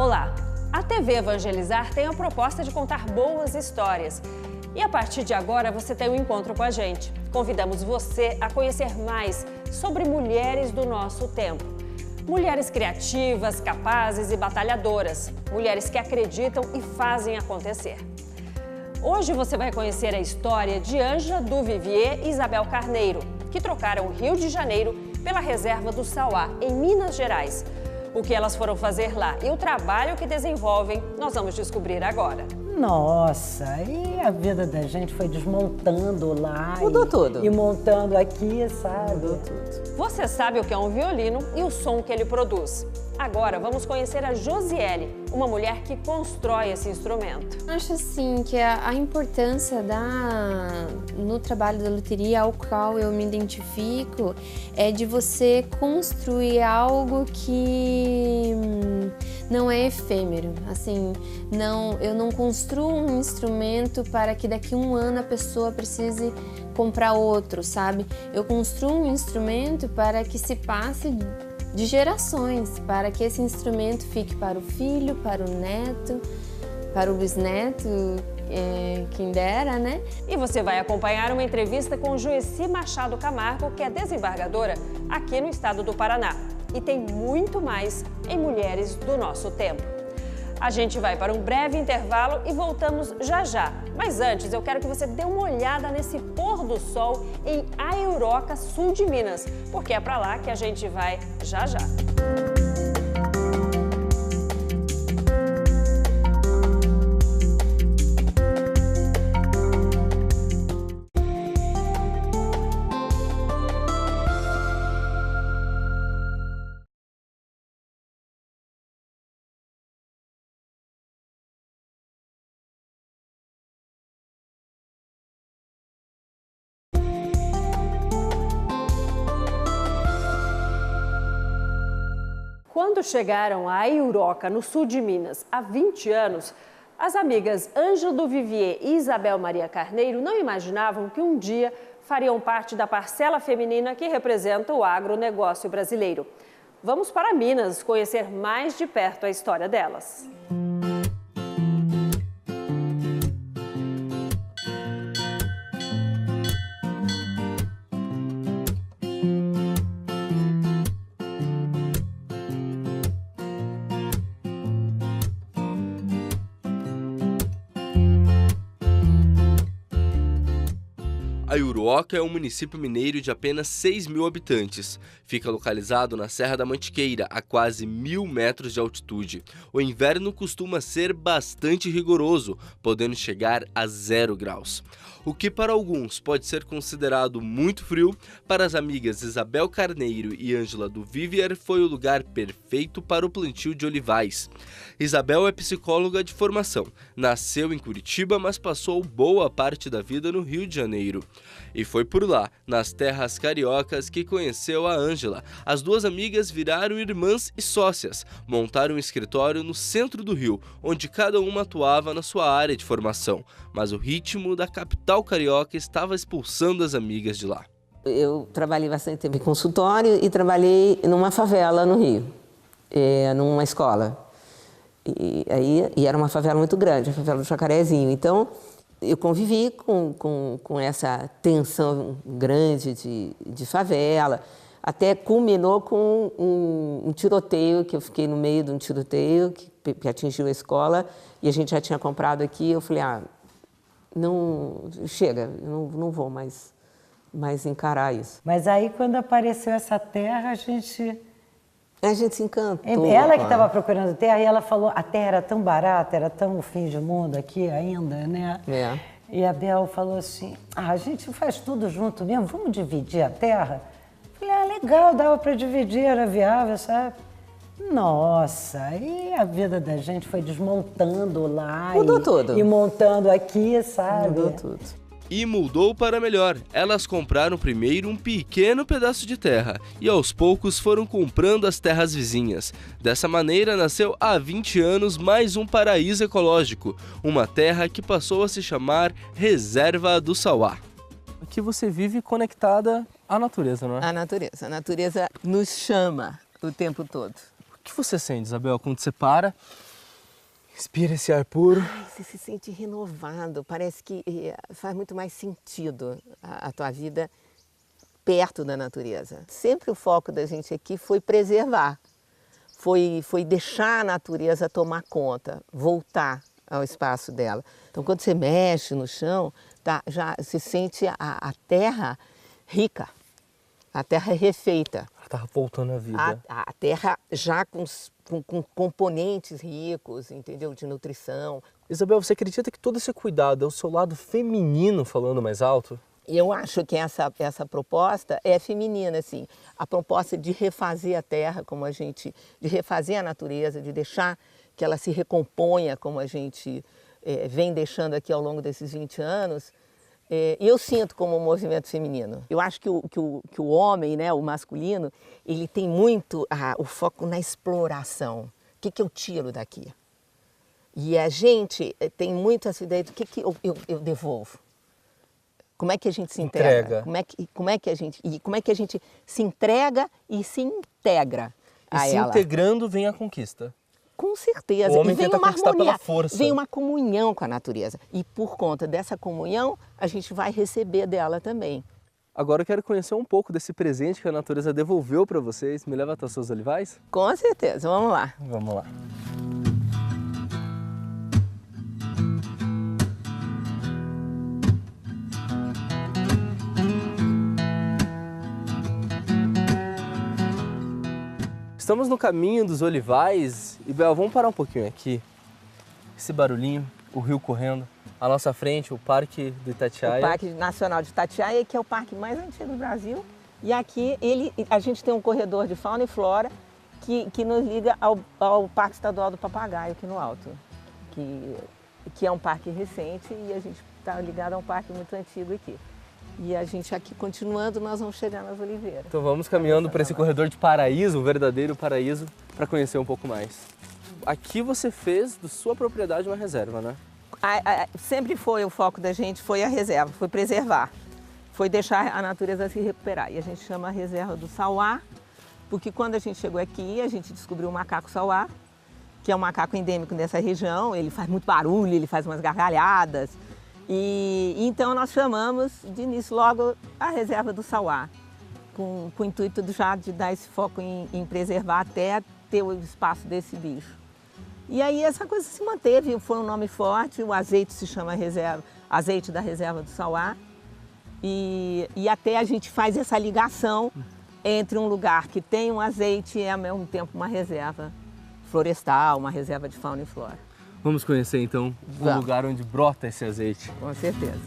Olá! A TV Evangelizar tem a proposta de contar boas histórias. E a partir de agora você tem um encontro com a gente. Convidamos você a conhecer mais sobre mulheres do nosso tempo. Mulheres criativas, capazes e batalhadoras. Mulheres que acreditam e fazem acontecer. Hoje você vai conhecer a história de Ângela do Vivier e Isabel Carneiro, que trocaram o Rio de Janeiro pela reserva do Sauá, em Minas Gerais. O que elas foram fazer lá e o trabalho que desenvolvem, nós vamos descobrir agora. Nossa, e a vida da gente foi desmontando lá. Mudou tudo. E montando aqui, sabe? Mudou tudo. Você sabe o que é um violino e o som que ele produz. Agora vamos conhecer a Josiele, uma mulher que constrói esse instrumento. Acho assim que a importância no trabalho da luteria ao qual eu me identifico é de você construir algo que não é efêmero. Assim, eu não construo um instrumento para que daqui a um ano a pessoa precise comprar outro, sabe? Eu construo um instrumento para que se passe de gerações, para que esse instrumento fique para o filho, para o neto, para o bisneto, quem dera, né? E você vai acompanhar uma entrevista com Joeci Machado Camargo, que é desembargadora aqui no estado do Paraná. E tem muito mais em Mulheres do Nosso Tempo. A gente vai para um breve intervalo e voltamos já já. Mas antes, eu quero que você dê uma olhada nesse pôr do sol em Aiuroca, sul de Minas, porque é para lá que a gente vai já já. Quando chegaram a Aiuroca, no sul de Minas, há 20 anos, as amigas Ângela do Vivier e Isabel Maria Carneiro não imaginavam que um dia fariam parte da parcela feminina que representa o agronegócio brasileiro. Vamos para Minas conhecer mais de perto a história delas. Aiuroca é um município mineiro de apenas 6.000 habitantes. Fica localizado na Serra da Mantiqueira, a quase 1.000 metros de altitude. O inverno costuma ser bastante rigoroso, podendo chegar a 0 graus. O que para alguns pode ser considerado muito frio, para as amigas Isabel Carneiro e Ângela do Vivier foi o lugar perfeito para o plantio de olivais. Isabel é psicóloga de formação, nasceu em Curitiba, mas passou boa parte da vida no Rio de Janeiro. E foi por lá, nas terras cariocas, que conheceu a Ângela. As duas amigas viraram irmãs e sócias, montaram um escritório no centro do Rio, onde cada uma atuava na sua área de formação. Mas o ritmo da capital carioca estava expulsando as amigas de lá. Eu trabalhei bastante tempo em consultório e trabalhei numa favela no Rio, numa escola. E era uma favela muito grande, a favela do Jacarezinho. Então, eu convivi com essa tensão grande de favela, até culminou com um tiroteio, que eu fiquei no meio de um tiroteio que atingiu a escola, e a gente já tinha comprado aqui. Eu falei, não, chega, eu não vou mais encarar isso. Mas aí, quando apareceu essa terra, a gente se encantou. Ela que estava procurando terra, e ela falou, a terra era tão barata, era tão o fim de mundo aqui ainda, né? É. E a Bel falou assim, a gente faz tudo junto mesmo, vamos dividir a terra? Eu falei, legal, dava para dividir, era viável, sabe? Nossa, e a vida da gente foi desmontando lá. Mudou tudo. E montando aqui, sabe? Mudou tudo. E mudou para melhor. Elas compraram primeiro um pequeno pedaço de terra e aos poucos foram comprando as terras vizinhas. Dessa maneira nasceu há 20 anos mais um paraíso ecológico, uma terra que passou a se chamar Reserva do Sauá. Aqui você vive conectada à natureza, não é? A natureza nos chama o tempo todo. O que você sente, Isabel, quando você para Respira esse ar puro. Ai, você se sente renovado, parece que faz muito mais sentido a tua vida perto da natureza. Sempre o foco da gente aqui foi preservar, foi deixar a natureza tomar conta, voltar ao espaço dela. Então, quando você mexe no chão, já se sente a terra rica, a terra refeita. Ela tá voltando à vida. A terra já com componentes ricos, entendeu? De nutrição. Isabel, você acredita que todo esse cuidado é o seu lado feminino falando mais alto? Eu acho que essa proposta é feminina, assim. A proposta de refazer a terra, de refazer a natureza, de deixar que ela se recomponha, como a gente vem deixando aqui ao longo desses 20 anos, eu sinto como um movimento feminino. Eu acho que o homem, né, o masculino, ele tem muito o foco na exploração. O que eu tiro daqui? E a gente tem muito essa ideia do que eu devolvo. Como é que a gente se entrega? Como é que a gente se entrega e se integra a se ela? integrando vem a conquista. Com certeza. O homem E vem tenta uma conquistar harmonia, pela força. vem uma comunhão com a natureza. E por conta dessa comunhão, a gente vai receber dela também. Agora eu quero conhecer um pouco desse presente que a natureza devolveu para vocês. Me leva até os seus olivais? Com certeza. Vamos lá. Vamos lá. Estamos no caminho dos olivais e, Bel, vamos parar um pouquinho aqui. Esse barulhinho, o rio correndo, à nossa frente o Parque do Itatiaia. O Parque Nacional de Itatiaia, que é o parque mais antigo do Brasil. E aqui a gente tem um corredor de fauna e flora que nos liga ao Parque Estadual do Papagaio, aqui no alto. Que é um parque recente e a gente está ligado a um parque muito antigo aqui. E a gente aqui continuando, nós vamos chegar nas oliveiras. Então vamos caminhando para esse corredor de paraíso, um verdadeiro paraíso, para conhecer um pouco mais. Aqui você fez da sua propriedade uma reserva, né? Sempre foi o foco da gente, foi a reserva, foi preservar. Foi deixar a natureza se recuperar. E a gente chama a reserva do Sauá, porque quando a gente chegou aqui, a gente descobriu o macaco Sauá, que é um macaco endêmico dessa região. Ele faz muito barulho, ele faz umas gargalhadas. E então nós chamamos de início logo a reserva do Sauá, com o intuito de dar esse foco em preservar até ter o espaço desse bicho. E aí essa coisa se manteve, foi um nome forte, o azeite se chama azeite da reserva do Sauá. E até a gente faz essa ligação entre um lugar que tem um azeite e ao mesmo tempo uma reserva florestal, uma reserva de fauna e flora. Vamos conhecer então o lugar onde brota esse azeite. Com certeza.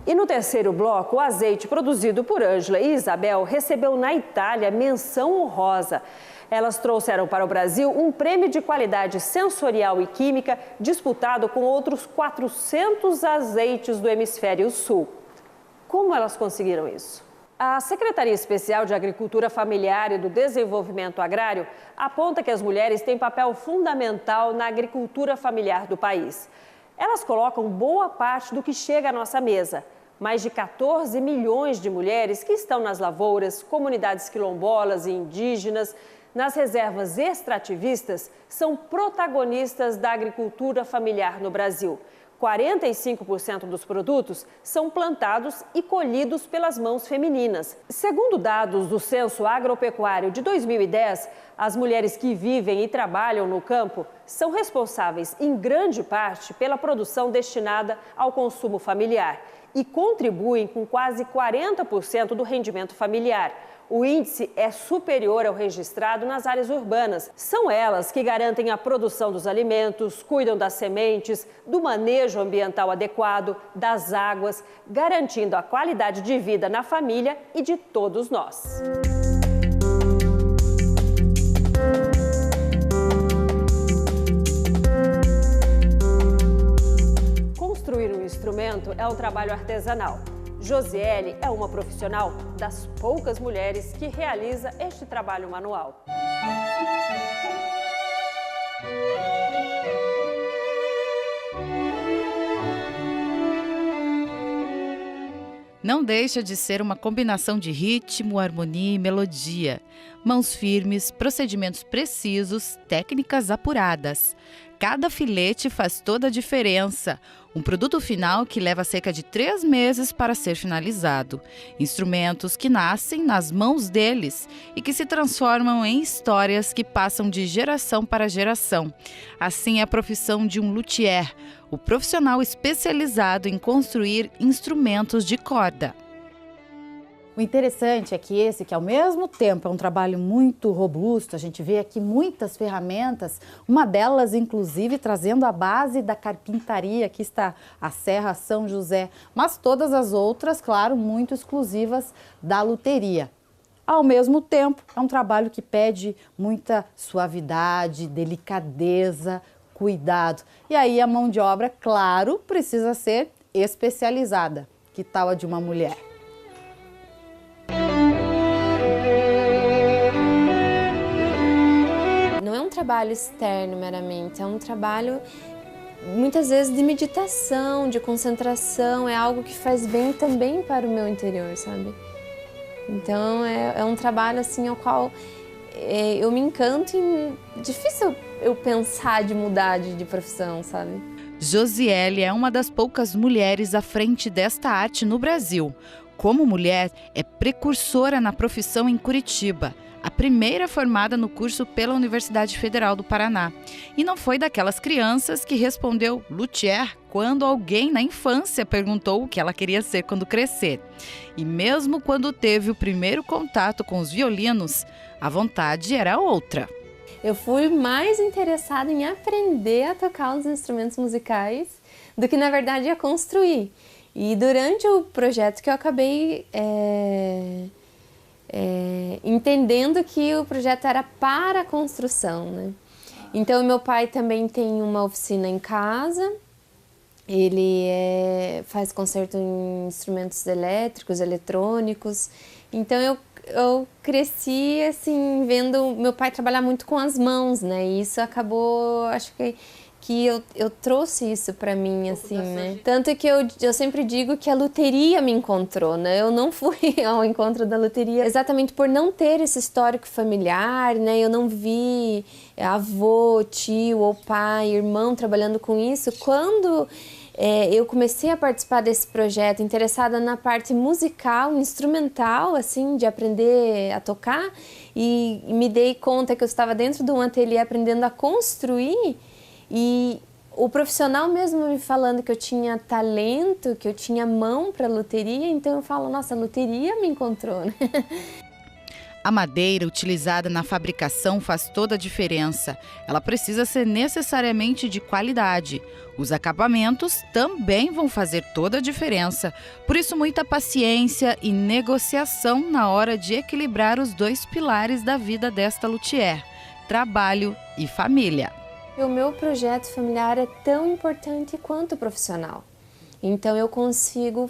E no terceiro bloco, o azeite produzido por Ângela e Isabel recebeu na Itália menção honrosa. Elas trouxeram para o Brasil um prêmio de qualidade sensorial e química disputado com outros 400 azeites do Hemisfério Sul. Como elas conseguiram isso? A Secretaria Especial de Agricultura Familiar e do Desenvolvimento Agrário aponta que as mulheres têm papel fundamental na agricultura familiar do país. Elas colocam boa parte do que chega à nossa mesa. Mais de 14 milhões de mulheres que estão nas lavouras, comunidades quilombolas e indígenas, nas reservas extrativistas, são protagonistas da agricultura familiar no Brasil. 45% dos produtos são plantados e colhidos pelas mãos femininas. Segundo dados do Censo Agropecuário de 2010, as mulheres que vivem e trabalham no campo são responsáveis, em grande parte, pela produção destinada ao consumo familiar e contribuem com quase 40% do rendimento familiar. O índice é superior ao registrado nas áreas urbanas. São elas que garantem a produção dos alimentos, cuidam das sementes, do manejo ambiental adequado, das águas, garantindo a qualidade de vida na família e de todos nós. Construir um instrumento é um trabalho artesanal. Josiele é uma profissional das poucas mulheres que realiza este trabalho manual. Não deixa de ser uma combinação de ritmo, harmonia e melodia, Mãos firmes, procedimentos precisos, técnicas apuradas. Cada filete faz toda a diferença. Um produto final que leva cerca de 3 meses para ser finalizado. Instrumentos que nascem nas mãos deles e que se transformam em histórias que passam de geração para geração. Assim é a profissão de um luthier, o profissional especializado em construir instrumentos de corda. O interessante é que esse, que ao mesmo tempo é um trabalho muito robusto, a gente vê aqui muitas ferramentas, uma delas inclusive trazendo a base da carpintaria, aqui está a Serra São José, mas todas as outras, claro, muito exclusivas da luteria. Ao mesmo tempo, é um trabalho que pede muita suavidade, delicadeza, cuidado. E aí a mão de obra, claro, precisa ser especializada. Que tal a de uma mulher? Não é um trabalho externo meramente, é um trabalho muitas vezes de meditação, de concentração, é algo que faz bem também para o meu interior, sabe? Então é um trabalho assim ao qual eu me encanto e difícil eu pensar de mudar de profissão, sabe? Josiele é uma das poucas mulheres à frente desta arte no Brasil. Como mulher, é precursora na profissão em Curitiba, a primeira formada no curso pela Universidade Federal do Paraná. E não foi daquelas crianças que respondeu luthier quando alguém na infância perguntou o que ela queria ser quando crescer. E mesmo quando teve o primeiro contato com os violinos, a vontade era outra. Eu fui mais interessada em aprender a tocar os instrumentos musicais do que, na verdade, a construir. E durante o projeto que eu acabei entendendo que o projeto era para a construção, né? Então, meu pai também tem uma oficina em casa, ele faz concerto em instrumentos elétricos, eletrônicos. Então, eu cresci assim, vendo meu pai trabalhar muito com as mãos, né? E isso acabou, acho que eu trouxe isso para mim, assim, né? Tanto que eu sempre digo que a luteria me encontrou, né? Eu não fui ao encontro da luteria exatamente por não ter esse histórico familiar, né? Eu não vi avô, tio ou pai, irmão trabalhando com isso. Quando eu comecei a participar desse projeto, interessada na parte musical, instrumental, assim, de aprender a tocar, e me dei conta que eu estava dentro de um ateliê aprendendo a construir. E o profissional mesmo me falando que eu tinha talento, que eu tinha mão para luteria, então eu falo, nossa, a luteria me encontrou, né? A madeira utilizada na fabricação faz toda a diferença. Ela precisa ser necessariamente de qualidade. Os acabamentos também vão fazer toda a diferença. Por isso, muita paciência e negociação na hora de equilibrar os 2 pilares da vida desta luthier: trabalho e família. O meu projeto familiar é tão importante quanto o profissional. Então eu consigo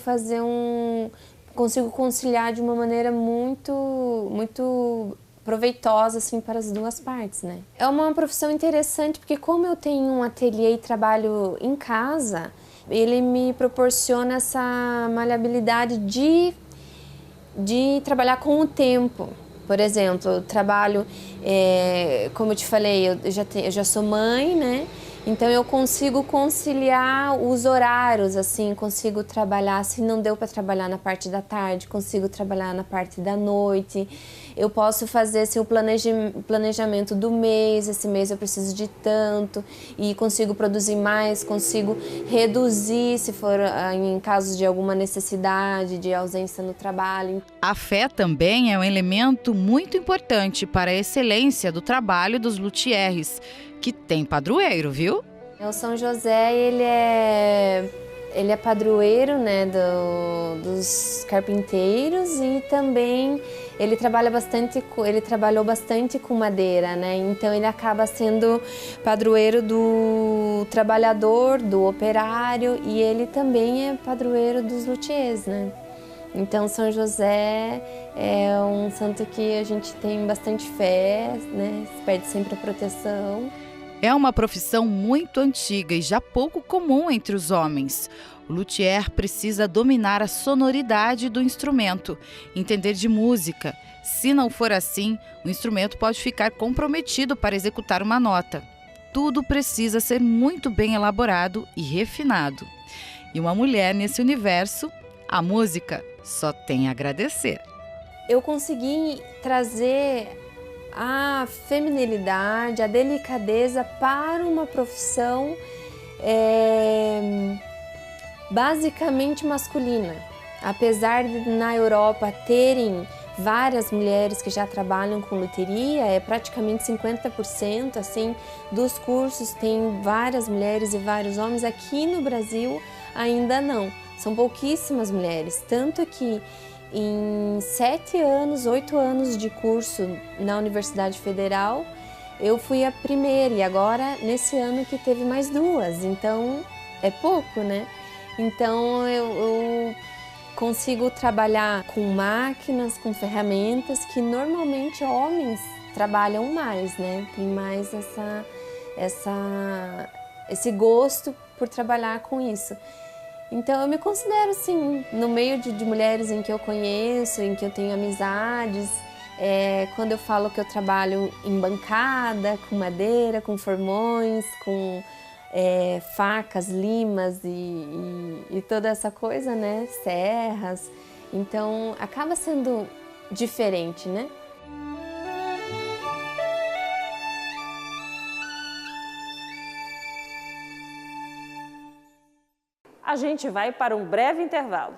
conciliar de uma maneira muito proveitosa assim para as 2 partes, né? É uma profissão interessante porque como eu tenho um ateliê e trabalho em casa, ele me proporciona essa maleabilidade de trabalhar com o tempo. Por exemplo, eu trabalho, como eu te falei, eu já sou mãe, né? Então eu consigo conciliar os horários, assim, consigo trabalhar, se não deu para trabalhar na parte da tarde, consigo trabalhar na parte da noite. Eu posso fazer assim, o planejamento do mês, esse mês eu preciso de tanto, e consigo produzir mais, consigo reduzir se for em casos de alguma necessidade, de ausência no trabalho. A fé também é um elemento muito importante para a excelência do trabalho dos luthieres, que tem padroeiro, viu? O São José, ele é padroeiro, né, dos carpinteiros, e também ele trabalhou bastante com madeira, né? Então ele acaba sendo padroeiro do trabalhador, do operário, e ele também é padroeiro dos luthiers, né? Então São José é um santo que a gente tem bastante fé, né? Pede sempre a proteção. É uma profissão muito antiga e já pouco comum entre os homens. O luthier precisa dominar a sonoridade do instrumento, entender de música. Se não for assim, o instrumento pode ficar comprometido para executar uma nota. Tudo precisa ser muito bem elaborado e refinado. E uma mulher nesse universo, a música só tem a agradecer. Eu consegui trazer a feminilidade, a delicadeza para uma profissão basicamente masculina. Apesar de na Europa terem várias mulheres que já trabalham com luteria, é praticamente 50% assim, dos cursos tem várias mulheres e vários homens. Aqui no Brasil ainda não, são pouquíssimas mulheres, tanto que em 8 anos de curso na Universidade Federal, eu fui a primeira e agora nesse ano que teve mais 2, então é pouco, né? Então eu consigo trabalhar com máquinas, com ferramentas que normalmente homens trabalham mais, né? Tem mais esse gosto por trabalhar com isso. Então eu me considero assim, no meio de mulheres em que eu conheço, em que eu tenho amizades, quando eu falo que eu trabalho em bancada, com madeira, com formões, com facas, limas e toda essa coisa, né? Serras. Então acaba sendo diferente, né? A gente vai para um breve intervalo.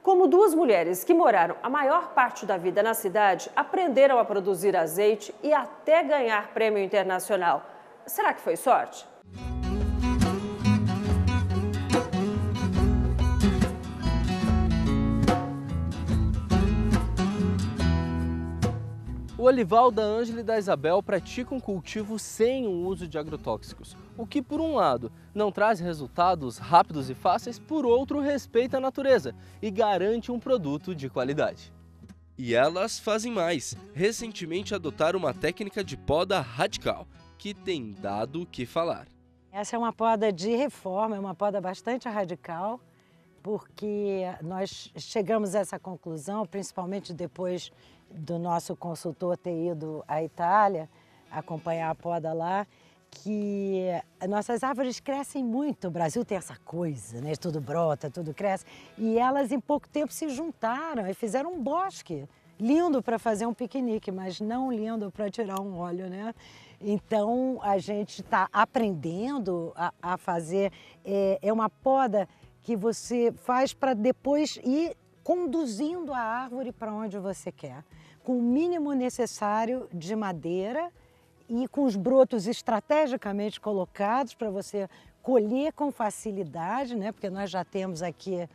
Como duas mulheres que moraram a maior parte da vida na cidade, aprenderam a produzir azeite e até ganhar prêmio internacional. Será que foi sorte? O olival da Ângela e da Isabel praticam cultivo sem o uso de agrotóxicos, o que, por um lado, não traz resultados rápidos e fáceis, por outro, respeita a natureza e garante um produto de qualidade. E elas fazem mais. Recentemente adotaram uma técnica de poda radical, que tem dado o que falar. Essa é uma poda de reforma, é uma poda bastante radical, porque nós chegamos a essa conclusão, principalmente depois do nosso consultor ter ido à Itália, acompanhar a poda lá, que nossas árvores crescem muito. O Brasil tem essa coisa, né? Tudo brota, tudo cresce. E elas em pouco tempo se juntaram e fizeram um bosque lindo para fazer um piquenique, mas não lindo para tirar um óleo, né? Então a gente está aprendendo a fazer. É uma poda que você faz para depois ir conduzindo a árvore para onde você quer, com o mínimo necessário de madeira e com os brotos estrategicamente colocados para você colher com facilidade, né? Porque nós já temos aqui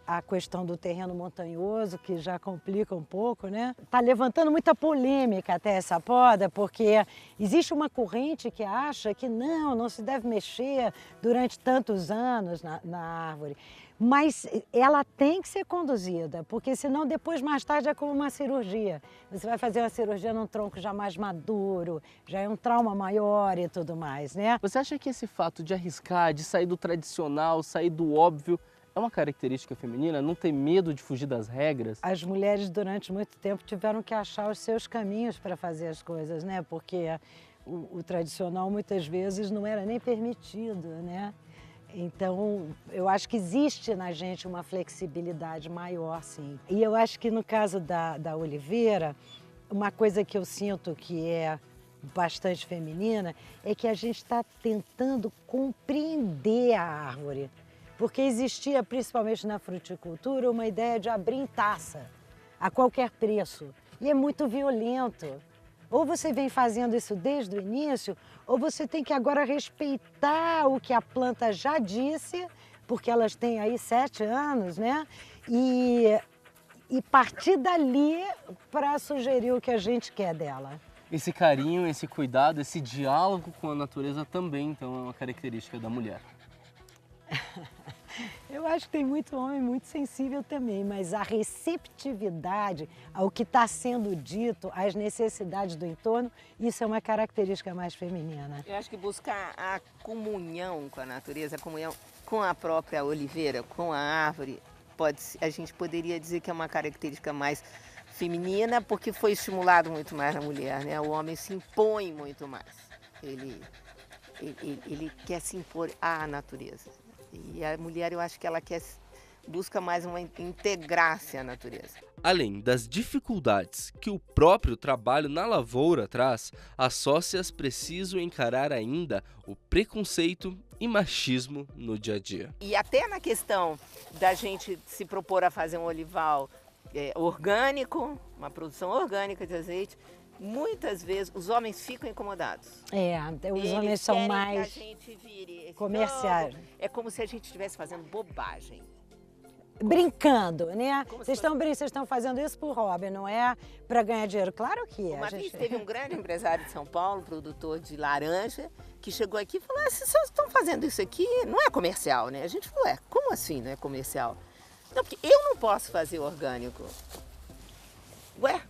a questão do terreno montanhoso, que já complica um pouco, né? Está levantando muita polêmica até essa poda, porque existe uma corrente que acha que não se deve mexer durante tantos anos na árvore. Mas ela tem que ser conduzida, porque senão depois, mais tarde, é como uma cirurgia. Você vai fazer uma cirurgia num tronco já mais maduro, já é um trauma maior e tudo mais, né? Você acha que esse fato de arriscar, de sair do tradicional, sair do óbvio, é uma característica feminina? Não ter medo de fugir das regras? As mulheres, durante muito tempo, tiveram que achar os seus caminhos para fazer as coisas, né? Porque o tradicional, muitas vezes, não era nem permitido, né? Então, eu acho que existe na gente uma flexibilidade maior, sim. E eu acho que no caso da oliveira, uma coisa que eu sinto que é bastante feminina é que a gente está tentando compreender a árvore. Porque existia, principalmente na fruticultura, uma ideia de abrir em taça, a qualquer preço. E é muito violento. Ou você vem fazendo isso desde o início, ou você tem que agora respeitar o que a planta já disse, porque elas têm aí 7 anos, né? E partir dali para sugerir o que a gente quer dela. Esse carinho, esse cuidado, esse diálogo com a natureza também, então, é uma característica da mulher. Eu acho que tem muito homem muito sensível também, mas a receptividade ao que está sendo dito, às necessidades do entorno, isso é uma característica mais feminina. Eu acho que buscar a comunhão com a natureza, a comunhão com a própria oliveira, com a árvore, a gente poderia dizer que é uma característica mais feminina, porque foi estimulado muito mais na mulher, né? O homem se impõe muito mais. Ele quer se impor à natureza. E a mulher, eu acho que ela busca mais integrar-se à natureza. Além das dificuldades que o próprio trabalho na lavoura traz, as sócias precisam encarar ainda o preconceito e machismo no dia a dia. E até na questão da gente se propor a fazer um olival orgânico, uma produção orgânica de azeite, muitas vezes os homens ficam incomodados. Os homens são mais que a gente vire comerciais. É como se a gente estivesse fazendo bobagem. Brincando, né? Vocês estão fazendo isso por hobby, não é para ganhar dinheiro? Claro que é. Uma vez teve um grande empresário de São Paulo, produtor de laranja, que chegou aqui e falou: vocês estão fazendo isso aqui, não é comercial, né? A gente falou: como assim não é comercial? Não, porque eu não posso fazer orgânico. Ué,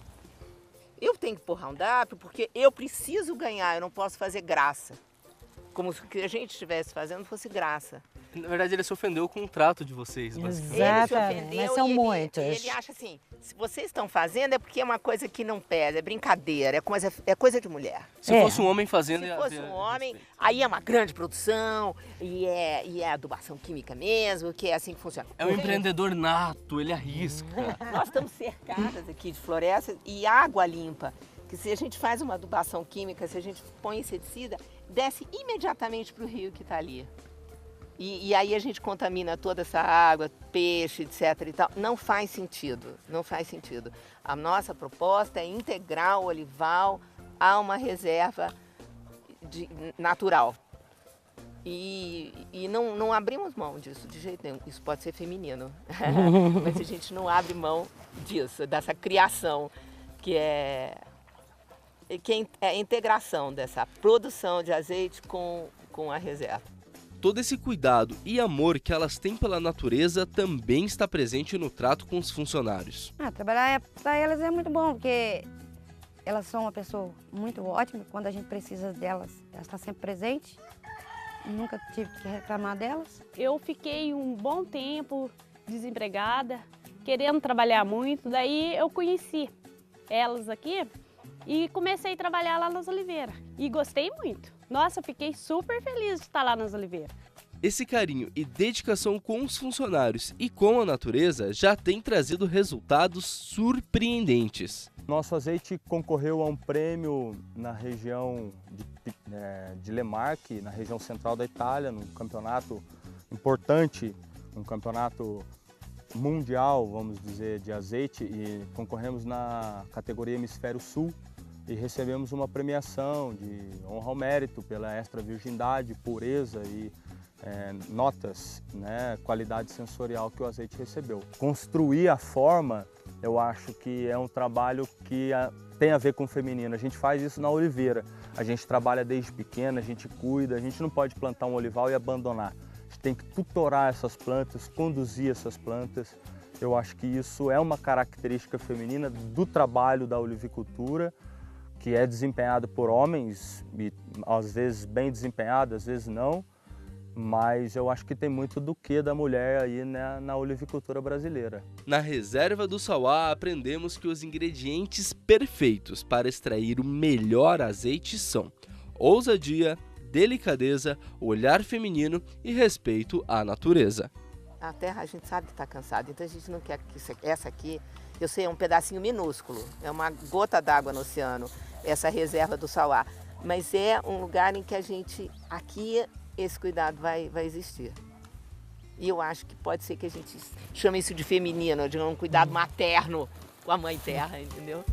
eu tenho que pôr Roundup porque eu preciso ganhar, eu não posso fazer graça. Como se o que a gente estivesse fazendo fosse graça. Na verdade, ele se ofendeu com o trato de vocês. Exatamente, mas são muitos. Ele acha assim, se vocês estão fazendo é porque é uma coisa que não pesa, é brincadeira, é coisa de mulher. Se fosse um homem fazendo... Se fosse um homem, aí é uma grande produção e é adubação química mesmo, que é assim que funciona. É um empreendedor nato, ele arrisca. Nós estamos cercadas aqui de florestas e água limpa, que se a gente faz uma adubação química, se a gente põe inseticida, desce imediatamente para o rio que está ali. E aí a gente contamina toda essa água, peixe, etc. e tal. Não faz sentido, não faz sentido. A nossa proposta é integrar o olival a uma reserva natural. E não abrimos mão disso de jeito nenhum. Isso pode ser feminino, mas a gente não abre mão disso, dessa criação, que é a integração dessa produção de azeite com a reserva. Todo esse cuidado e amor que elas têm pela natureza também está presente no trato com os funcionários. Trabalhar para elas é muito bom, porque elas são uma pessoa muito ótima. Quando a gente precisa delas, elas estão sempre presentes. Nunca tive que reclamar delas. Eu fiquei um bom tempo desempregada, querendo trabalhar muito. Daí eu conheci elas aqui e comecei a trabalhar lá nas oliveiras. E gostei muito. Nossa, fiquei super feliz de estar lá nas oliveiras. Esse carinho e dedicação com os funcionários e com a natureza já tem trazido resultados surpreendentes. Nosso azeite concorreu a um prêmio na região de Le Marche, na região central da Itália, num campeonato importante, um campeonato mundial, vamos dizer, de azeite, e concorremos na categoria Hemisfério Sul e recebemos uma premiação de honra ao mérito pela extra virgindade, pureza e notas, né, qualidade sensorial que o azeite recebeu. Construir a forma, eu acho que é um trabalho que tem a ver com o feminino. A gente faz isso na oliveira, a gente trabalha desde pequena, a gente cuida, a gente não pode plantar um olival e abandonar. A gente tem que tutorar essas plantas, conduzir essas plantas. Eu acho que isso é uma característica feminina do trabalho da olivicultura, que é desempenhado por homens, e às vezes bem desempenhado, às vezes não, mas eu acho que tem muito do que da mulher aí, né, na olivicultura brasileira. Na reserva do Sauá aprendemos que os ingredientes perfeitos para extrair o melhor azeite são ousadia, delicadeza, olhar feminino e respeito à natureza. A terra a gente sabe que está cansada, então a gente não quer que essa aqui, eu sei, é um pedacinho minúsculo, é uma gota d'água no oceano, essa reserva do Sauá, mas é um lugar em que a gente, aqui, esse cuidado vai existir. E eu acho que pode ser que a gente chame isso de feminino, de um cuidado materno com a mãe terra, entendeu?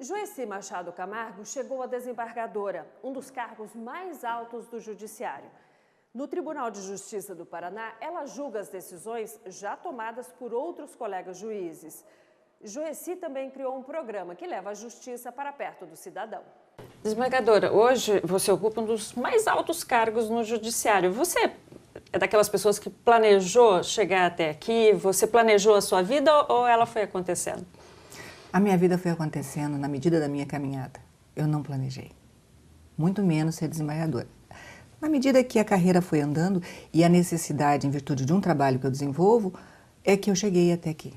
Joeci Machado Camargo chegou à desembargadora, um dos cargos mais altos do judiciário. No Tribunal de Justiça do Paraná, ela julga as decisões já tomadas por outros colegas juízes. Joeci também criou um programa que leva a justiça para perto do cidadão. Desembargadora, hoje você ocupa um dos mais altos cargos no judiciário. Você é daquelas pessoas que planejou chegar até aqui? Você planejou a sua vida ou ela foi acontecendo? A minha vida foi acontecendo na medida da minha caminhada. Eu não planejei, muito menos ser desembargadora. Na medida que a carreira foi andando e a necessidade, em virtude de um trabalho que eu desenvolvo, é que eu cheguei até aqui.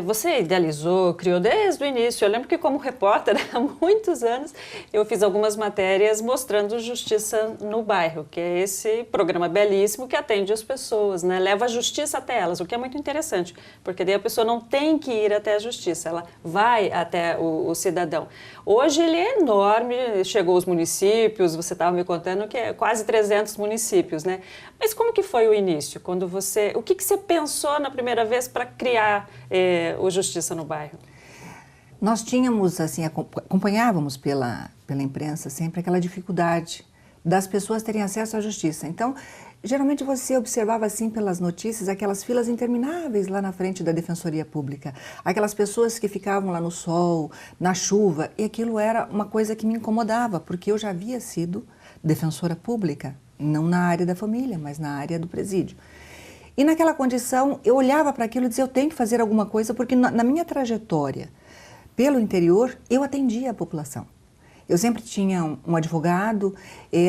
Você idealizou, criou desde o início. Eu lembro que como repórter, há muitos anos, eu fiz algumas matérias mostrando Justiça no Bairro, que é esse programa belíssimo que atende as pessoas, né? Leva a justiça até elas, o que é muito interessante, porque daí a pessoa não tem que ir até a justiça, ela vai até o cidadão. Hoje ele é enorme, chegou aos municípios, você estava me contando que é quase 300 municípios, né? Mas como que foi o início? Quando o que você pensou na primeira vez para criar o Justiça no Bairro? Nós tínhamos, assim, acompanhávamos pela imprensa sempre aquela dificuldade das pessoas terem acesso à justiça. Então, geralmente você observava, assim, pelas notícias, aquelas filas intermináveis lá na frente da Defensoria Pública, aquelas pessoas que ficavam lá no sol, na chuva, e aquilo era uma coisa que me incomodava, porque eu já havia sido defensora pública, não na área da família, mas na área do presídio. E naquela condição, eu olhava para aquilo e dizia, eu tenho que fazer alguma coisa, porque na minha trajetória pelo interior, eu atendia a população. Eu sempre tinha um advogado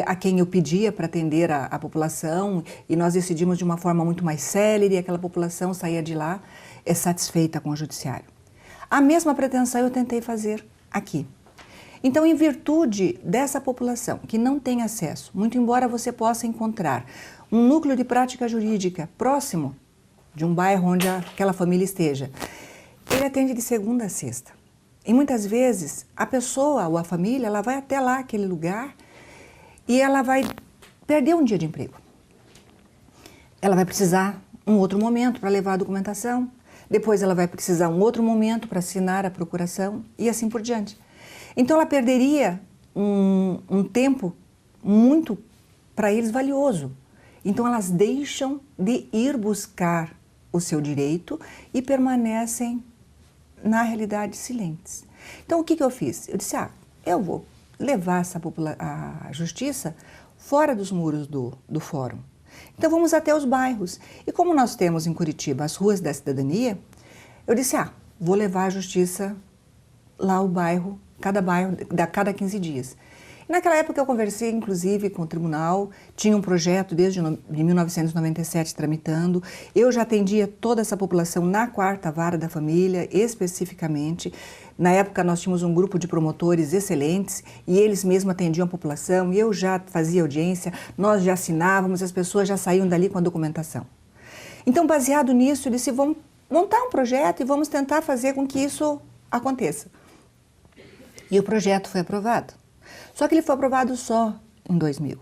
a quem eu pedia para atender a população e nós decidimos de uma forma muito mais célere e aquela população saía de lá satisfeita com o judiciário. A mesma pretensão eu tentei fazer aqui. Então, em virtude dessa população que não tem acesso, muito embora você possa encontrar um núcleo de prática jurídica próximo de um bairro onde aquela família esteja, ele atende de segunda a sexta. E muitas vezes a pessoa ou a família, ela vai até lá, aquele lugar, e ela vai perder um dia de emprego. Ela vai precisar um outro momento para levar a documentação, depois ela vai precisar um outro momento para assinar a procuração e assim por diante. Então ela perderia um tempo muito, para eles, valioso. Então elas deixam de ir buscar o seu direito e permanecem na realidade silentes. Então o que eu fiz? Eu disse, eu vou levar a justiça fora dos muros do fórum. Então vamos até os bairros. E como nós temos em Curitiba as ruas da cidadania, eu disse, vou levar a justiça lá ao bairro, cada 15 dias. E naquela época eu conversei, inclusive, com o tribunal, tinha um projeto desde 1997 tramitando, eu já atendia toda essa população na 4ª Vara da Família, especificamente. Na época nós tínhamos um grupo de promotores excelentes e eles mesmos atendiam a população e eu já fazia audiência, nós já assinávamos, as pessoas já saíam dali com a documentação. Então, baseado nisso, eu disse, vamos montar um projeto e vamos tentar fazer com que isso aconteça. E o projeto foi aprovado. Só que ele foi aprovado só em 2000.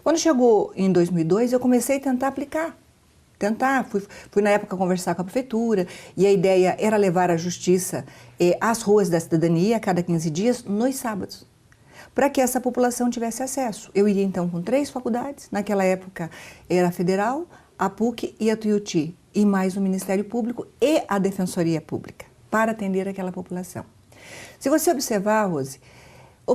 Quando chegou em 2002, eu comecei a tentar aplicar. Fui na época conversar com a prefeitura e a ideia era levar a justiça às ruas da cidadania a cada 15 dias, nos sábados, para que essa população tivesse acesso. Eu iria então com 3 faculdades, naquela época era a Federal, a PUC e a Tuiuti, e mais o Ministério Público e a Defensoria Pública, para atender aquela população. Se você observar, Rose, o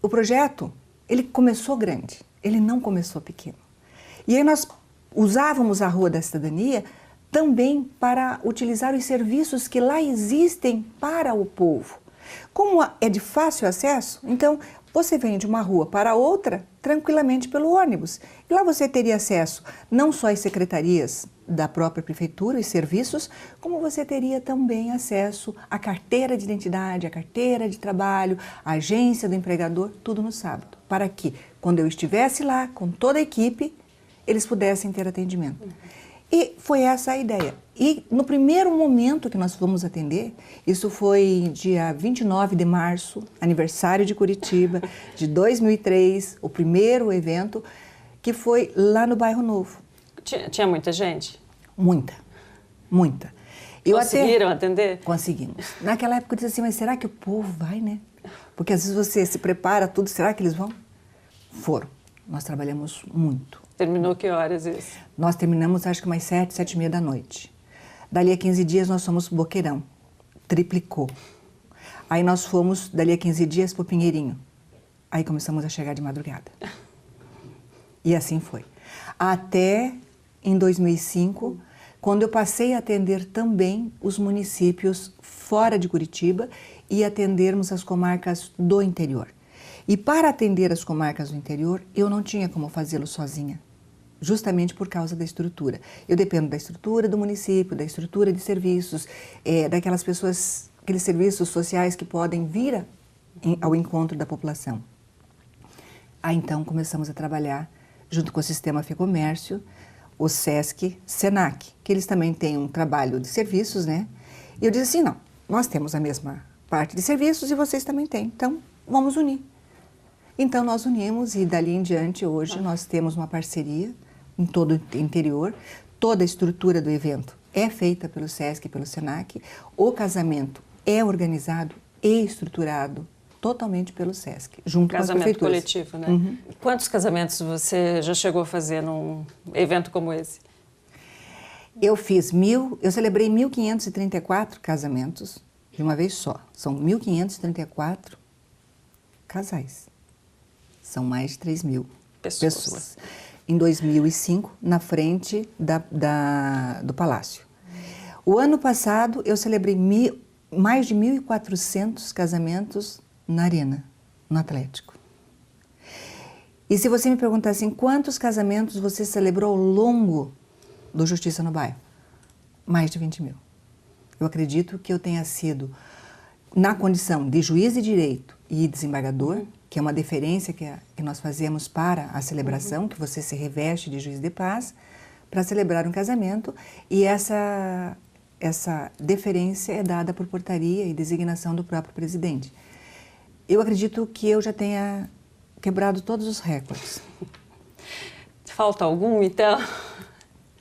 projeto, ele começou grande, ele não começou pequeno. E aí nós usávamos a Rua da Cidadania também para utilizar os serviços que lá existem para o povo. Como é de fácil acesso, então você vem de uma rua para outra tranquilamente pelo ônibus. E lá você teria acesso não só às secretarias da própria prefeitura e serviços, como você teria também acesso à carteira de identidade, à carteira de trabalho, à agência do empregador, tudo no sábado, para que, quando eu estivesse lá com toda a equipe, eles pudessem ter atendimento. E foi essa a ideia. E no primeiro momento que nós fomos atender, isso foi dia 29 de março, aniversário de Curitiba, de 2003, o primeiro evento, que foi lá no Bairro Novo. Tinha muita gente? Muita. Conseguiram atender? Conseguimos. Naquela época eu disse assim, mas será que o povo vai, né? Porque às vezes você se prepara tudo, será que eles vão? Foram. Nós trabalhamos muito. Terminou que horas isso? Nós terminamos acho que umas 7, 7h30 da noite. Dali a 15 dias nós fomos pro Boqueirão, triplicou. Aí nós fomos, dali a 15 dias, pro Pinheirinho. Aí começamos a chegar de madrugada. E assim foi. Até em 2005, quando eu passei a atender também os municípios fora de Curitiba e atendermos as comarcas do interior. E para atender as comarcas do interior, eu não tinha como fazê-lo sozinha, justamente por causa da estrutura. Eu dependo da estrutura do município, da estrutura de serviços, daquelas pessoas, aqueles serviços sociais que podem vir ao encontro da população. Aí então começamos a trabalhar junto com o Sistema Fecomércio, o SESC, SENAC, que eles também têm um trabalho de serviços, né? E eu disse assim, não, nós temos a mesma parte de serviços e vocês também têm, então vamos unir. Então nós unimos e dali em diante hoje nós temos uma parceria em todo o interior, toda a estrutura do evento é feita pelo SESC e pelo SENAC, o casamento é organizado e estruturado totalmente pelo SESC, junto com as prefeituras. Casamento coletivo, né? Uhum. Quantos casamentos você já chegou a fazer num evento como esse? Eu celebrei 1.534 casamentos de uma vez só. São 1.534 casais. São mais de 3.000 pessoas. Em 2005, na frente do Palácio. O ano passado, eu celebrei mais de 1.400 casamentos na Arena, no Atlético. E se você me perguntar assim, quantos casamentos você celebrou ao longo do Justiça no Bairro? Mais de 20.000. Eu acredito que eu tenha sido, na condição de juiz de direito e desembargador, que é uma deferência que nós fazemos para a celebração, que você se reveste de juiz de paz, para celebrar um casamento, e essa deferência é dada por portaria e designação do próprio presidente. Eu acredito que eu já tenha quebrado todos os recordes. Falta algum, então?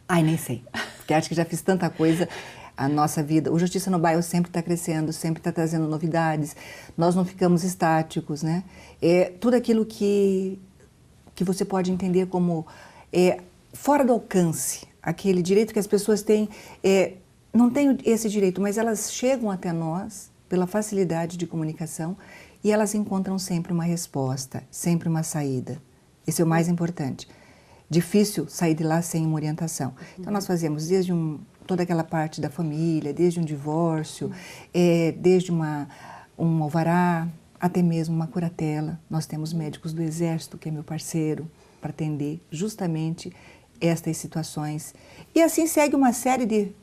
Ai, nem sei, porque acho que já fiz tanta coisa. A nossa vida, o Justiça no Bairro sempre está crescendo, sempre está trazendo novidades, nós não ficamos estáticos, né? Tudo aquilo que você pode entender como fora do alcance, aquele direito que as pessoas têm, não têm esse direito, mas elas chegam até nós pela facilidade de comunicação e elas encontram sempre uma resposta, sempre uma saída. Esse é o mais importante. Difícil sair de lá sem uma orientação. Então nós fazemos desde toda aquela parte da família, desde um divórcio, desde um alvará, até mesmo uma curatela. Nós temos médicos do Exército, que é meu parceiro, para atender justamente estas situações. E assim segue uma série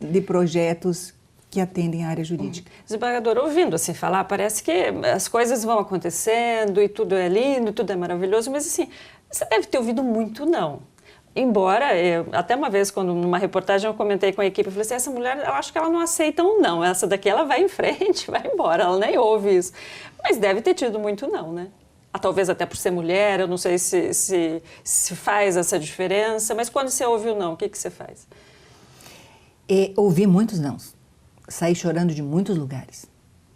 de projetos que atendem a área jurídica. Desembargadora, ouvindo assim falar, parece que as coisas vão acontecendo e tudo é lindo, tudo é maravilhoso, mas assim, você deve ter ouvido muito não. Embora, até uma vez, quando numa reportagem eu comentei com a equipe, eu falei assim, essa mulher, eu acho que ela não aceita um não, essa daqui ela vai em frente, vai embora, ela nem ouve isso. Mas deve ter tido muito não, né? Talvez até por ser mulher, eu não sei se faz essa diferença, mas quando você ouve o não, o que você faz? Ouvi muitos não, saí chorando de muitos lugares,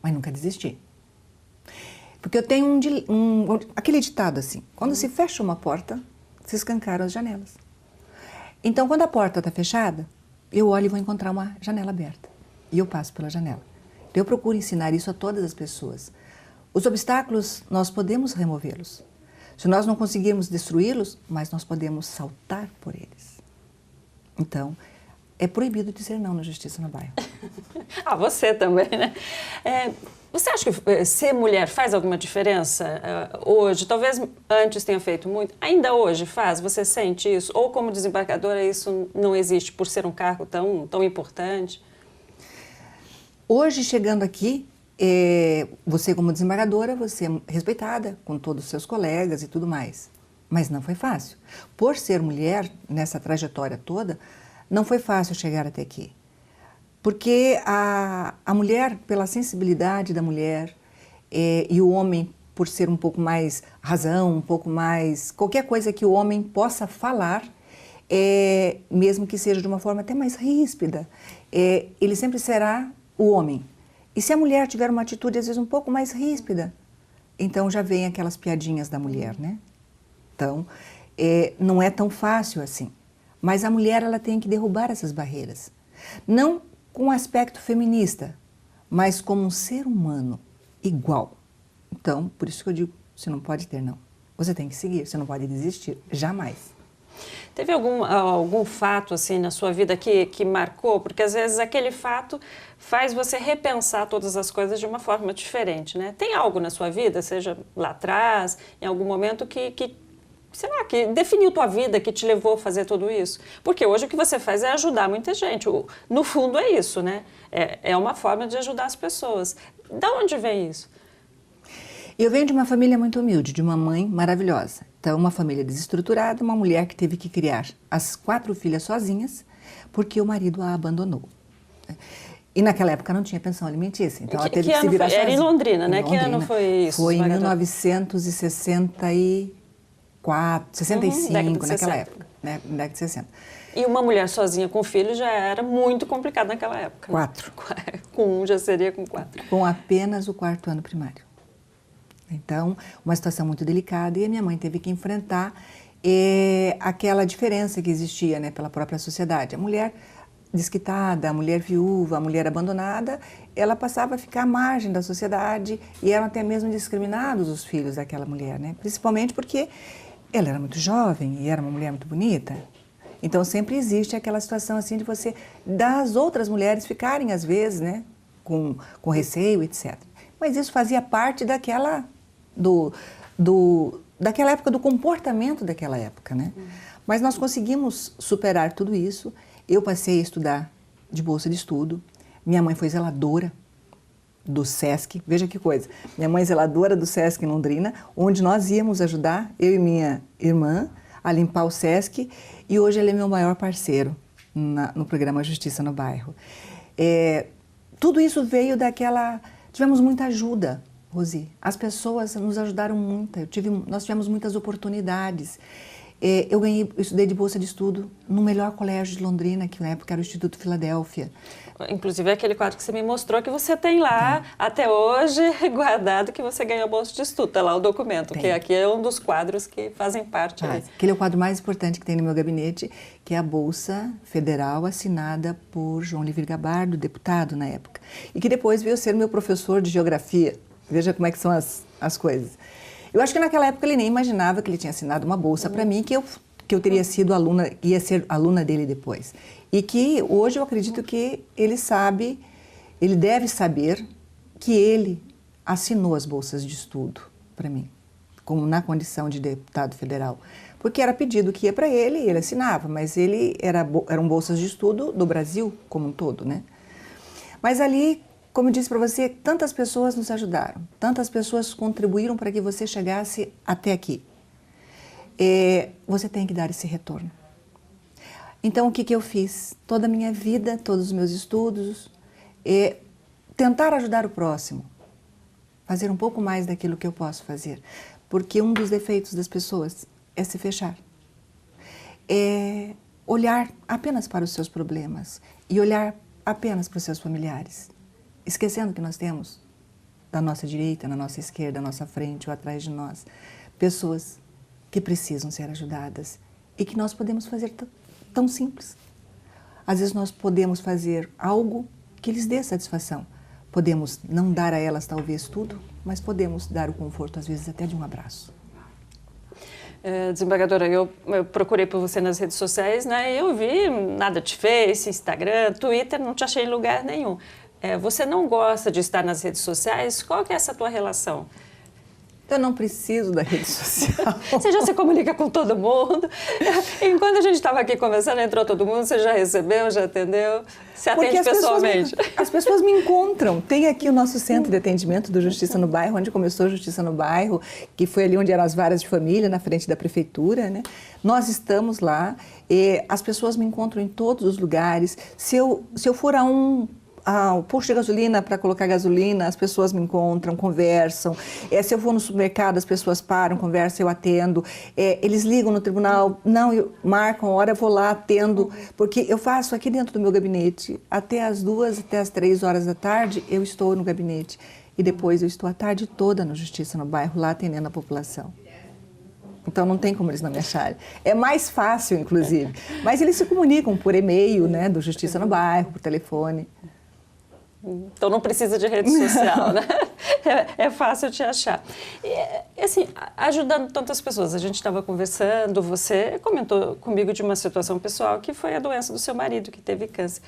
mas nunca desisti. Porque eu tenho aquele ditado assim, quando se fecha uma porta, se escancaram as janelas. Então, quando a porta está fechada, eu olho e vou encontrar uma janela aberta. E eu passo pela janela. Então, eu procuro ensinar isso a todas as pessoas. Os obstáculos, nós podemos removê-los. Se nós não conseguirmos destruí-los, mas nós podemos saltar por eles. Então, é proibido dizer não na Justiça no Bairro. Você também, né? Você acha que ser mulher faz alguma diferença hoje? Talvez antes tenha feito muito. Ainda hoje faz? Você sente isso? Ou como desembargadora isso não existe por ser um cargo tão importante? Hoje, chegando aqui, você como desembargadora, você é respeitada com todos os seus colegas e tudo mais. Mas não foi fácil. Por ser mulher, nessa trajetória toda, não foi fácil chegar até aqui. Porque a mulher, pela sensibilidade da mulher, e o homem, por ser um pouco mais razão, um pouco mais... qualquer coisa que o homem possa falar, mesmo que seja de uma forma até mais ríspida, ele sempre será o homem. E se a mulher tiver uma atitude, às vezes, um pouco mais ríspida, então já vem aquelas piadinhas da mulher, né? Então, não é tão fácil assim. Mas a mulher, ela tem que derrubar essas barreiras. Não com um aspecto feminista, mas como um ser humano igual. Então, por isso que eu digo, você não pode ter não. Você tem que seguir, você não pode desistir, jamais. Teve algum fato assim na sua vida que marcou? Porque às vezes aquele fato faz você repensar todas as coisas de uma forma diferente, né? Tem algo na sua vida, seja lá atrás, em algum momento que sei lá, que definiu tua vida, que te levou a fazer tudo isso? Porque hoje o que você faz é ajudar muita gente. No fundo é isso, né? É uma forma de ajudar as pessoas. De onde vem isso? Eu venho de uma família muito humilde, de uma mãe maravilhosa. Então, uma família desestruturada, uma mulher que teve que criar as 4 filhas sozinhas, porque o marido a abandonou. E naquela época não tinha pensão alimentícia, então ela teve que se virar sozinha. Era em Londrina, né? Que ano foi isso? Foi em 1964, 65, naquela época, né? Década de 60. E uma mulher sozinha com filho já era muito complicado naquela época. 4. Com 1 já seria com 4. Com apenas o 4º ano primário. Então, uma situação muito delicada, e a minha mãe teve que enfrentar aquela diferença que existia, né, pela própria sociedade. A mulher desquitada, a mulher viúva, a mulher abandonada, ela passava a ficar à margem da sociedade e eram até mesmo discriminados os filhos daquela mulher, né? Principalmente porque ela era muito jovem e era uma mulher muito bonita. Então, sempre existe aquela situação assim de você, das outras mulheres ficarem, às vezes, né, com receio, etc. Mas isso fazia parte daquela daquela época, do comportamento daquela época, né? Mas nós conseguimos superar tudo isso. Eu passei a estudar de bolsa de estudo. Minha mãe foi zeladora do SESC. Veja que coisa. Minha mãe zeladora do SESC em Londrina, onde nós íamos ajudar, eu e minha irmã, a limpar o SESC. E hoje ele é meu maior parceiro no programa Justiça no Bairro. Tudo isso veio daquela... Tivemos muita ajuda, Rosi. As pessoas nos ajudaram muito. Nós tivemos muitas oportunidades. Eu estudei de bolsa de estudo no melhor colégio de Londrina, que na época era o Instituto Filadélfia. Inclusive aquele quadro que você me mostrou que você tem lá até hoje guardado, que você ganhou a bolsa de estudo. Está lá o documento, que aqui é um dos quadros que fazem parte. Aquele é o quadro mais importante que tem no meu gabinete, que é a Bolsa Federal assinada por João Livre Gabardo, deputado na época. E que depois veio ser meu professor de geografia. Veja como é que são as coisas. Eu acho que naquela época ele nem imaginava que ele tinha assinado uma bolsa para mim, que eu teria sido aluna, ia ser aluna dele depois. E que hoje eu acredito que ele sabe, ele deve saber que ele assinou as bolsas de estudo para mim, como na condição de deputado federal. Porque era pedido que ia para ele e ele assinava, mas eram bolsas de estudo do Brasil como um todo, né? Mas ali, como eu disse para você, tantas pessoas nos ajudaram, tantas pessoas contribuíram para que você chegasse até aqui. Você tem que dar esse retorno. Então, o que eu fiz? Toda a minha vida, todos os meus estudos, tentar ajudar o próximo, fazer um pouco mais daquilo que eu posso fazer. Porque um dos defeitos das pessoas é se fechar. Olhar apenas para os seus problemas e olhar apenas para os seus familiares. Esquecendo que nós temos, da nossa direita, na nossa esquerda, na nossa frente ou atrás de nós, pessoas que precisam ser ajudadas e que nós podemos fazer tão simples. Às vezes nós podemos fazer algo que lhes dê satisfação. Podemos não dar a elas talvez tudo, mas podemos dar o conforto, às vezes até de um abraço. Desembargadora, eu procurei por você nas redes sociais, né? E eu vi nada de Face, Instagram, Twitter, não te achei em lugar nenhum. Você não gosta de estar nas redes sociais? Qual que é essa tua relação? Eu não preciso da rede social. Você já se comunica com todo mundo. Enquanto a gente estava aqui conversando, entrou todo mundo, você já recebeu, já atendeu? Você atende pessoalmente? As pessoas me encontram. Tem aqui o nosso centro de atendimento do Justiça no Bairro, onde começou a Justiça no Bairro, que foi ali onde eram as varas de família, na frente da prefeitura, né? Nós estamos lá, as pessoas me encontram em todos os lugares. Se eu for ao posto de gasolina para colocar gasolina, as pessoas me encontram, conversam. Se eu vou no supermercado, as pessoas param, conversam, eu atendo. Eles ligam no tribunal, marcam a hora, eu vou lá, atendo. Porque eu faço aqui dentro do meu gabinete, até as 2, até as 3 horas da tarde, eu estou no gabinete. E depois eu estou a tarde toda no Justiça no Bairro, lá atendendo a população. Então não tem como eles não me acharem. É mais fácil, inclusive. Mas eles se comunicam por e-mail, né, do Justiça no Bairro, por telefone. Então não precisa de rede social, né? É fácil te achar. E assim, ajudando tantas pessoas. A gente estava conversando, você comentou comigo de uma situação pessoal que foi a doença do seu marido, que teve câncer.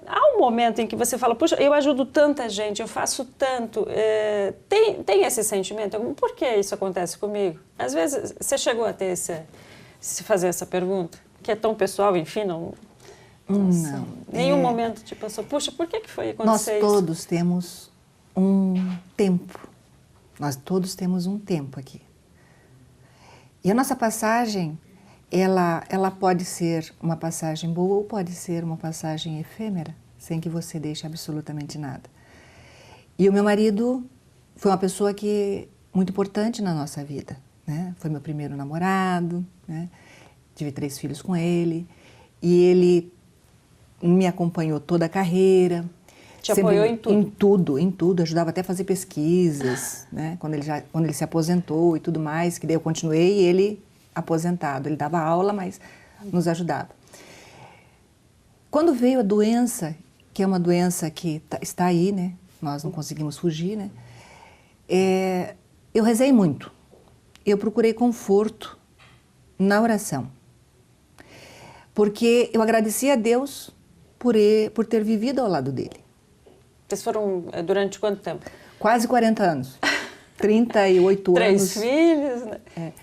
Há um momento em que você fala, puxa, eu ajudo tanta gente, eu faço tanto. Tem esse sentimento? Por que isso acontece comigo? Às vezes, você chegou a ter se fazer essa pergunta? Que é tão pessoal, enfim, não... Não. Nenhum momento te passou, puxa, por que foi acontecer isso? Nós todos temos um tempo. Nós todos temos um tempo aqui. E a nossa passagem, ela pode ser uma passagem boa ou pode ser uma passagem efêmera, sem que você deixe absolutamente nada. E o meu marido foi uma pessoa muito importante na nossa vida, né? Foi meu primeiro namorado, né? Tive 3 filhos com ele. E ele me acompanhou toda a carreira. Te apoiou em tudo? Em tudo. Ajudava até a fazer pesquisas, né? Quando ele se aposentou e tudo mais, que daí eu continuei e ele aposentado. Ele dava aula, mas nos ajudava. Quando veio a doença, que é uma doença que está aí, né? Nós não conseguimos fugir, né? Eu rezei muito. Eu procurei conforto na oração. Porque eu agradeci a Deus por ter vivido ao lado dele. Vocês foram durante quanto tempo? Quase 40 anos. 38 anos. 3 filhos, né?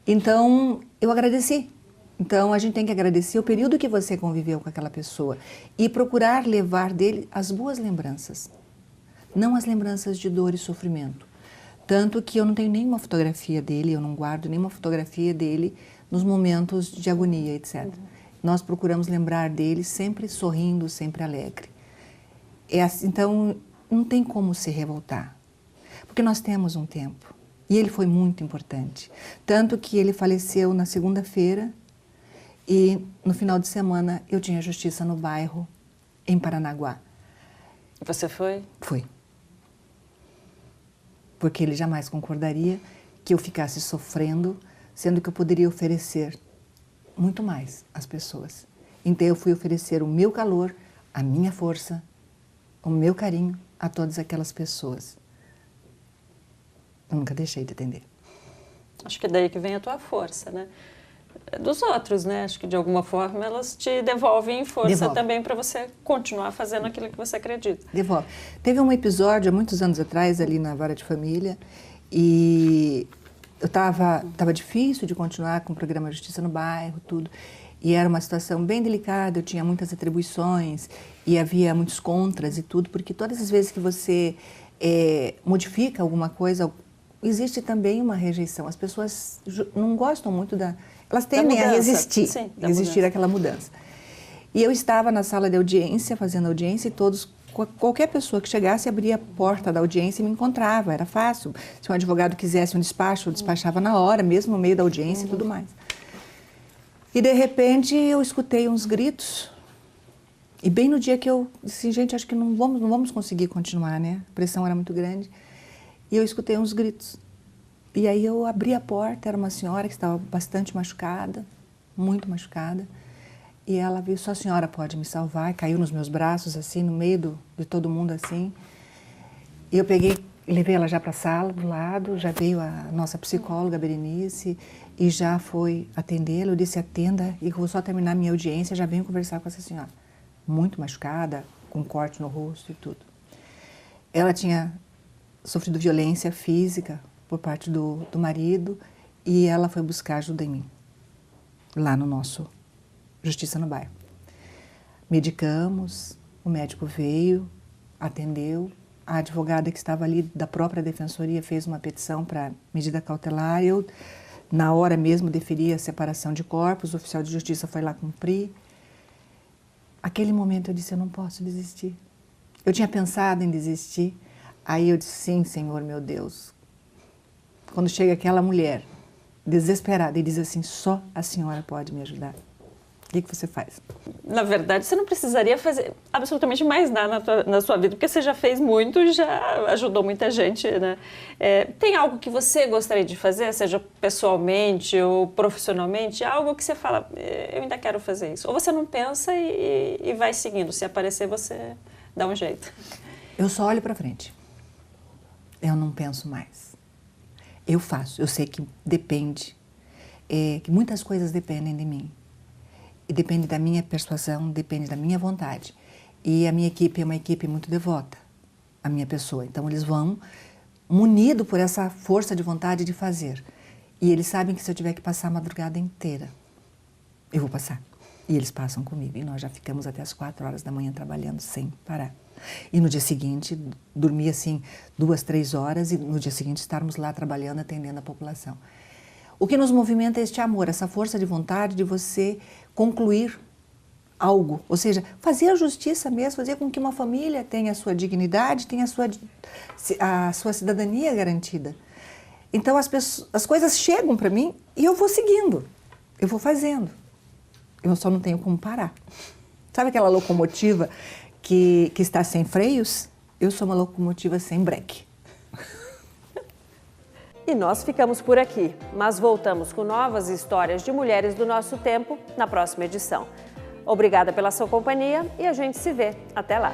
Então, eu agradeci. Então, a gente tem que agradecer o período que você conviveu com aquela pessoa e procurar levar dele as boas lembranças, não as lembranças de dor e sofrimento. Tanto que eu não tenho nenhuma fotografia dele, eu não guardo nenhuma fotografia dele nos momentos de agonia, etc. Nós procuramos lembrar dele sempre sorrindo, sempre alegre. Então, não tem como se revoltar, porque nós temos um tempo. E ele foi muito importante. Tanto que ele faleceu na segunda-feira e no final de semana eu tinha Justiça no Bairro, em Paranaguá. Você foi? Fui. Porque ele jamais concordaria que eu ficasse sofrendo, sendo que eu poderia oferecer muito mais às pessoas. Então eu fui oferecer o meu calor, a minha força, o meu carinho a todas aquelas pessoas. Eu nunca deixei de atender. Acho que é daí que vem a tua força, né? Dos outros, né? Acho que de alguma forma elas te devolvem força também para você continuar fazendo aquilo que você acredita. Devolve. Teve um episódio há muitos anos atrás ali na Vara de Família e eu tava difícil de continuar com o programa Justiça no Bairro, tudo. E era uma situação bem delicada, eu tinha muitas atribuições e havia muitos contras e tudo, porque todas as vezes que você modifica alguma coisa, existe também uma rejeição. As pessoas não gostam muito elas tendem a resistir, aquela mudança. E eu estava na sala de audiência, fazendo audiência, e qualquer pessoa que chegasse abria a porta da audiência e me encontrava, era fácil. Se um advogado quisesse um despacho, eu despachava na hora, mesmo no meio da audiência e tudo mais. E de repente eu escutei uns gritos, e bem no dia que eu disse, gente, acho que não vamos conseguir continuar, né? A pressão era muito grande. E eu escutei uns gritos. E aí eu abri a porta, era uma senhora que estava bastante machucada, muito machucada. E ela viu, só a senhora pode me salvar, caiu nos meus braços, assim, no meio de todo mundo, assim. E eu levei ela já para a sala, do lado, já veio a nossa psicóloga, Berenice, e já foi atendê-la. Eu disse, atenda, e vou só terminar minha audiência, já venho conversar com essa senhora. Muito machucada, com corte no rosto e tudo. Ela tinha sofrido violência física por parte do marido e ela foi buscar ajuda em mim, lá no nosso Justiça no Bairro. Medicamos, o médico veio, atendeu, a advogada que estava ali da própria defensoria fez uma petição para medida cautelar, eu na hora mesmo deferi a separação de corpos, o oficial de justiça foi lá cumprir. Aquele momento eu disse, eu não posso desistir. Eu tinha pensado em desistir, aí eu disse, sim, Senhor, meu Deus. Quando chega aquela mulher desesperada e diz assim, só a senhora pode me ajudar. O que você faz? Na verdade, você não precisaria fazer absolutamente mais nada na sua vida, porque você já fez muito, já ajudou muita gente, né? Tem algo que você gostaria de fazer, seja pessoalmente ou profissionalmente, algo que você fala, eu ainda quero fazer isso? Ou você não pensa e vai seguindo, se aparecer você dá um jeito? Eu só olho para frente. Eu não penso mais. Eu faço, eu sei que depende, que muitas coisas dependem de mim. E depende da minha persuasão, depende da minha vontade. E a minha equipe é uma equipe muito devota, a minha pessoa. Então, eles vão munidos por essa força de vontade de fazer. E eles sabem que se eu tiver que passar a madrugada inteira, eu vou passar. E eles passam comigo. E nós já ficamos até as 4 horas da manhã trabalhando sem parar. E no dia seguinte, dormir assim 2, 3 horas e no dia seguinte estarmos lá trabalhando, atendendo a população. O que nos movimenta é este amor, essa força de vontade de você concluir algo, ou seja, fazer a justiça mesmo, fazer com que uma família tenha a sua dignidade, tenha a sua cidadania garantida. Então as coisas chegam para mim e eu vou seguindo, eu vou fazendo. Eu só não tenho como parar. Sabe aquela locomotiva que está sem freios? Eu sou uma locomotiva sem breque. E nós ficamos por aqui, mas voltamos com novas histórias de mulheres do nosso tempo na próxima edição. Obrigada pela sua companhia e a gente se vê. Até lá!